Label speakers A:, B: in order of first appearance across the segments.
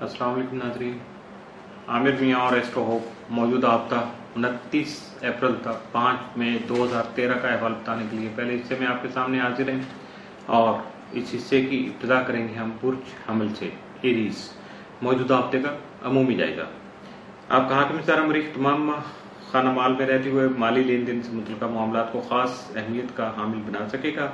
A: अस्सलाम वालेकुम नाज़रीन, आमिर मियाँ और एस्ट्रो होप मौजूदा हफ्ता 29 अप्रैल तक 5 मई 2013 का अहवाल बताने के लिए पहले हिस्से में आपके सामने हाजिर हैं और इस हिस्से की इब्तिदा करेंगे हम बुर्ज हमल से एरीज मौजूदा हफ्ते का अमूमी जायजा। आपका हाकिम सारा मरीख तमाम खाना माल में रहते हुए माली लेन देन से मुतल्लिका मामलात को खास अहमियत का हामिल बना सकेगा।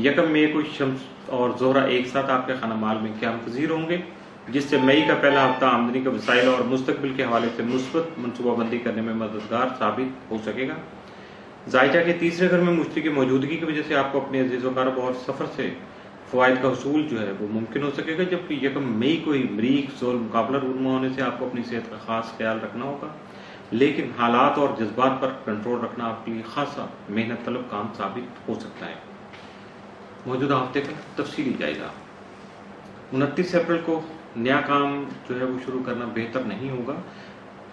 A: 1 मई को शम्स और जोहरा एक साथ आपके खाना माल में क़याम पज़ीर होंगे, जिससे मई का पहला हफ्ता आमदनी के वसाइल और मुस्तकबिल के हवाले से मुस्बत मनसूबाबंदी करने में मददगार साबित हो सकेगा। जायजा के तीसरे घर में मुश्तरी की मौजूदगी की वजह से आपको अपने अजीज़ व कारोबार सफर से फ़वाइद का हसूल जो है वो मुमकिन हो सकेगा, जबकि 1 मई को ही मरीख जोल मुकाबला रूनमा होने से आपको अपनी सेहत का खास ख्याल रखना होगा, लेकिन हालात और जज्बात पर कंट्रोल रखना आपके लिए खासा मेहनत तलब काम साबित हो सकता है। मौजूदा हफ्ते का तफसीली जायजा। 29 अप्रैल को नया काम जो है वो शुरू करना बेहतर नहीं होगा,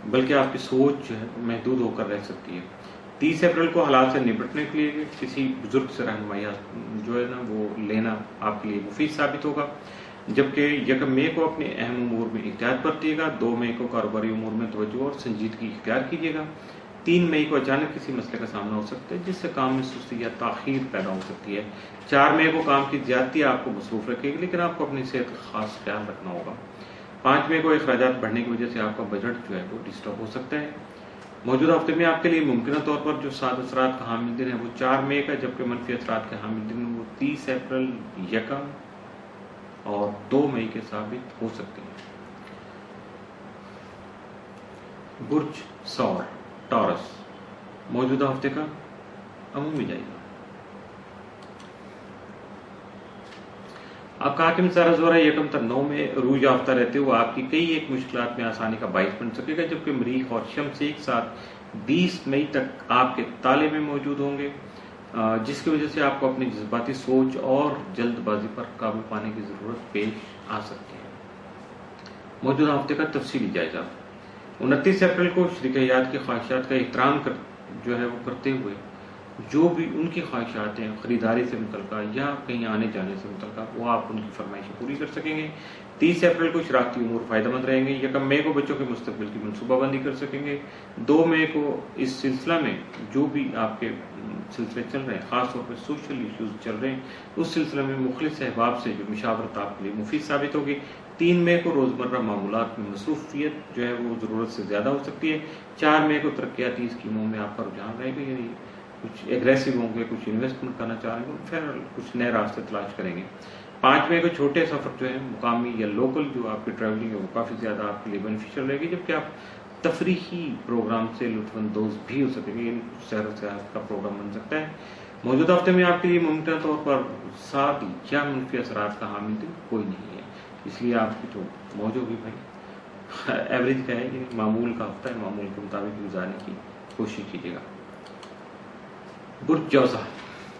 A: बल्कि आपकी सोच जो है महदूद होकर रह सकती है। 30 अप्रैल को हालात से निपटने के लिए किसी बुजुर्ग से रहनुमाई जो है ना वो लेना आपके लिए मुफीद साबित होगा, जबकि 1 मई को अपने अहम उमूर में एहतियात बरतिएगा। 2 मई को कारोबारी उमूर में तवज्जो और संजीदगी इख्तियार कीजिएगा। 3 मई को अचानक किसी मसले का सामना हो सकता है, जिससे काम में सुस्ती या ताखीर पैदा हो सकती है। 4 मई को काम की ज्यादती आपको मसरूफ रखेगी, लेकिन आपको अपनी सेहत का खास ख्याल रखना होगा। 5 मई को अखराजात बढ़ने की वजह से आपका बजट जो है वो डिस्टर्ब हो सकता है। मौजूदा हफ्ते में आपके लिए मुमकिन तौर पर जो साद असरात का हामिल दिन है वो 4 मई का, जबकि मनफी असरात के हामिल दिन वो 30 अप्रैल, 1 और 2 मई के साबित हो सकते हैं। बुर्ज सौर टॉरस मौजूदा हफ्ते का अमूमी जायजा। आपका हाकिम सारा जोरा 1 तक 9 में रूज याफ्ता रहते हुए आपकी कई एक मुश्किलात में आसानी का बाइस बन सकेगा, जबकि मरीख और शम्स एक साथ 20 मई तक आपके ताले में मौजूद होंगे, जिसकी वजह से आपको अपनी जज्बाती सोच और जल्दबाजी पर काबू पाने की जरूरत पेश आ सकती है। मौजूदा हफ्ते का तफसीली जायजा। 29 अप्रैल को शरीक हयात की ख्वाहिशात का एहतराम जो है वो करते हुए जो भी उनकी ख्वाहिशात हैं खरीदारी से मुतल्लिका या कहीं आने जाने से मुतल्लिका वो आप उनकी फरमाइशें पूरी कर सकेंगे। 30 अप्रैल को शरारती उमूर फायदेमंद रहेंगे। 1 मई को बच्चों के मुस्तकबिल की मनसूबाबंदी कर सकेंगे। 2 मई को इस सिलसिला में जो भी आपके सिलसिले चल रहे हैं, खासतौर पर सोशल इश्यूज चल रहे हैं, उस सिलसिले में मुख्तलिफ अहबाब से जो मुशावरत आपके लिए मुफीद साबित होगी। 3 मई को रोजमर्रा मामूलात में मसरूफियत जो है वो जरूरत से ज्यादा हो सकती है। 4 मई को तरक्याती स्कीमों में आपका रुझान रहेगा, यानी कुछ एग्रेसिव होंगे, कुछ इन्वेस्टमेंट करना चाहेंगे, फिर कुछ नए रास्ते तलाश करेंगे। 5 मई को छोटे सफर जो है मुकामी या लोकल जो आपकी ट्रैवलिंग है वो काफी ज्यादा आपके लिए बेनिफिशियल रहेगी, जबकि आप तफरीही प्रोग्राम से लुत्फानंदोज भी हो सकेंगे, यानी शहर से का प्रोग्राम बन सकता है। मौजूदा हफ्ते में आपके लिए मुमकिन तौर पर साद या मनफी असरात का हामिल दिन कोई नहीं है, इसलिए आपकी जो मौजू भी भाई एवरेज का है, यानी मामूल का हफ्ता है, मामूल के मुताबिक गुजारने की कोशिश कीजिएगा। बुर्ज जौज़ा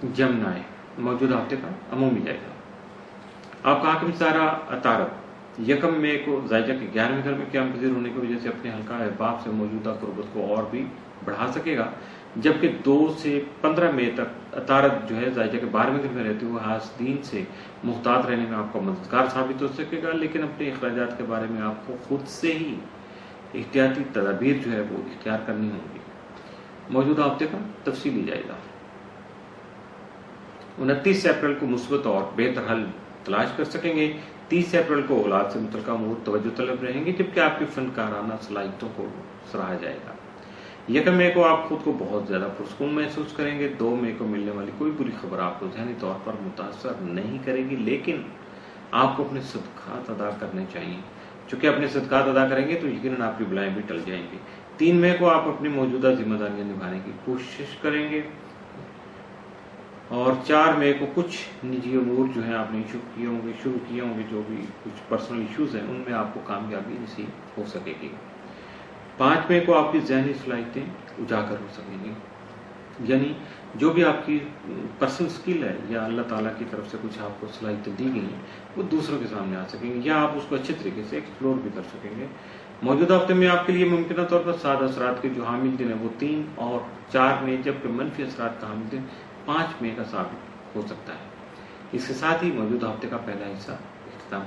A: जमनाए मौजूदा हफ्ते का अमूमी जायजा। आपका हाकिम सारा अतारब 1 मई को जायजा के 11वें घर में क़याम पज़ीर होने की वजह से अपने हल्का अहबाब से मौजूदा कुर्बत को और भी बढ़ा सकेगा, जबकि 2 से 15 मई तक अतारब जो है जायजा के 12वें घर में रहते हुए हासदीन से मुहतात रहने में आपका मददगार साबित हो सकेगा, लेकिन अपने अखराजात के बारे में आपको खुद से ही एहतियाती तदाबीर जो है वो इख्तियार करनी होंगी। मौजूदा हफ्ते का तफसीली जायजा। 29 अप्रैल को मुस्बत और बेहतर हल तलाश कर सकेंगे। 30 अप्रैल को औलाद से मुतल्लिका उमूर तवज्जो तलब रहेंगे, जबकि आपकी फनकाराना सलाहियतों को सराहा जाएगा। 1 मई को आप खुद को बहुत ज्यादा पुरस्कून महसूस करेंगे। 2 मई को मिलने वाली कोई बुरी खबर आपको ज़हनी तौर पर मुतासर नहीं करेगी, लेकिन आपको अपने सदकात अदा करने चाहिए। चूंकि अपने सदकात अदा करेंगे तो यकीनन आपकी बलाएं भी टल जाएंगी। 3 मई को आप अपनी मौजूदा जिम्मेदारियां निभाने की कोशिश करेंगे और 4 मई को कुछ निजी अमूर जो है आपने शुरू किए होंगे, जो भी कुछ पर्सनल इश्यूज हैं उनमें आपको कामयाबी नसीब हो सकेगी। 5 मई को आपकी ज़हनी सलाहियतें उजागर हो सकेंगी, यानी जो भी आपकी पर्सनल स्किल है या अल्लाह ताला की तरफ से कुछ आपको सलाहियतें दी गई हैं वो दूसरों के सामने आ सकेंगी, या आप उसको अच्छे तरीके से एक्सप्लोर भी कर सकेंगे। मौजूदा हफ्ते में आपके लिए मुमकिन तौर पर साद असरात के जो हामिल दिन है वो 3 और 4 मई, जबकि मनफी असरात का हामिल दिन 5 मई का साबित हो सकता है। इसके साथ ही मौजूदा हफ्ते का पहला हिस्सा इख्तिताम